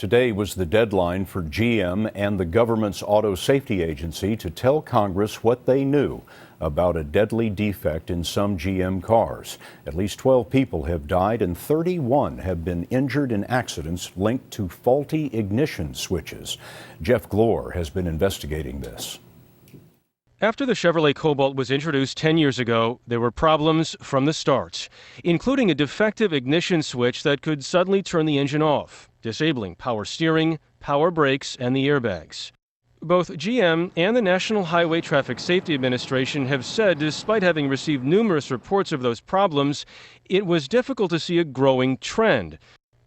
Today was the deadline for GM and the government's auto safety agency to tell Congress what they knew about a deadly defect in some GM cars. At least 12 people have died and 31 have been injured in accidents linked to faulty ignition switches. Jeff Glor has been investigating this. After the Chevrolet Cobalt was introduced 10 years ago, there were problems from the start, including a defective ignition switch that could suddenly turn the engine off, disabling power steering, power brakes, and the airbags. Both GM and the National Highway Traffic Safety Administration have said, despite having received numerous reports of those problems, it was difficult to see a growing trend.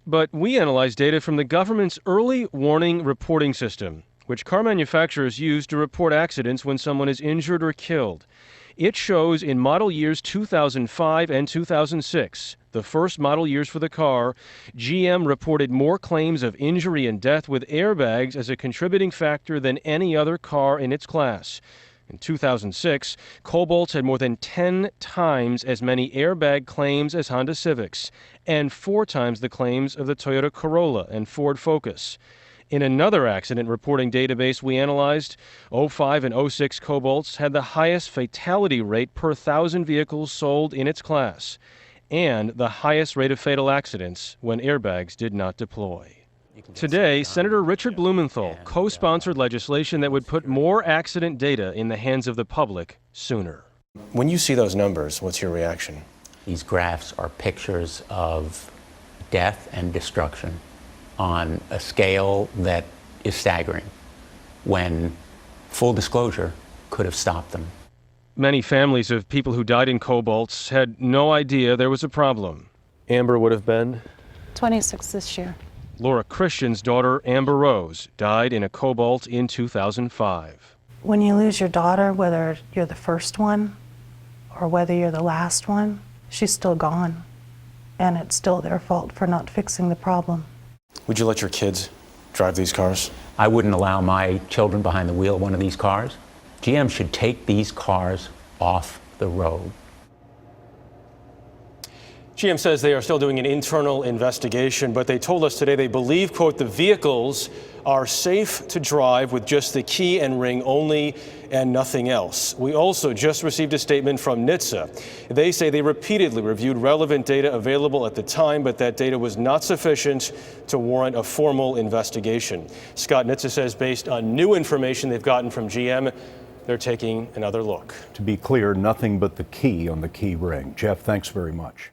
But we analyzed data from the government's early warning reporting system, which car manufacturers use to report accidents when someone is injured or killed. It shows in model years 2005 and 2006, the first model years for the car, GM reported more claims of injury and death with airbags as a contributing factor than any other car in its class. In 2006, Cobalts had more than 10 times as many airbag claims as Honda Civics, and 4 times the claims of the Toyota Corolla and Ford Focus. In another accident reporting database we analyzed, 05 and 06 Cobalts had the highest fatality rate per 1,000 vehicles sold in its class, and the highest rate of fatal accidents when airbags did not deploy. Today, Senator Richard Blumenthal co-sponsored legislation that would put more accident data in the hands of the public sooner. When you see those numbers, what's your reaction? These graphs are pictures of death and destruction on a scale that is staggering, when full disclosure could have stopped them. Many families of people who died in Cobalts had no idea there was a problem. Amber would have been 26 this year. Laura Christian's daughter, Amber Rose, died in a Cobalt in 2005. When you lose your daughter, whether you're the first one or whether you're the last one, she's still gone. And it's still their fault for not fixing the problem. Would you let your kids drive these cars? I wouldn't allow my children behind the wheel of one of these cars. GM should take these cars off the road. GM says they are still doing an internal investigation, but they told us today they believe, quote, the vehicles are safe to drive with just the key and ring only and nothing else. We also just received a statement from NHTSA. They say they repeatedly reviewed relevant data available at the time, but that data was not sufficient to warrant a formal investigation. Scott, NHTSA says based on new information they've gotten from GM, they're taking another look. To be clear, nothing but the key on the key ring. Jeff, thanks very much.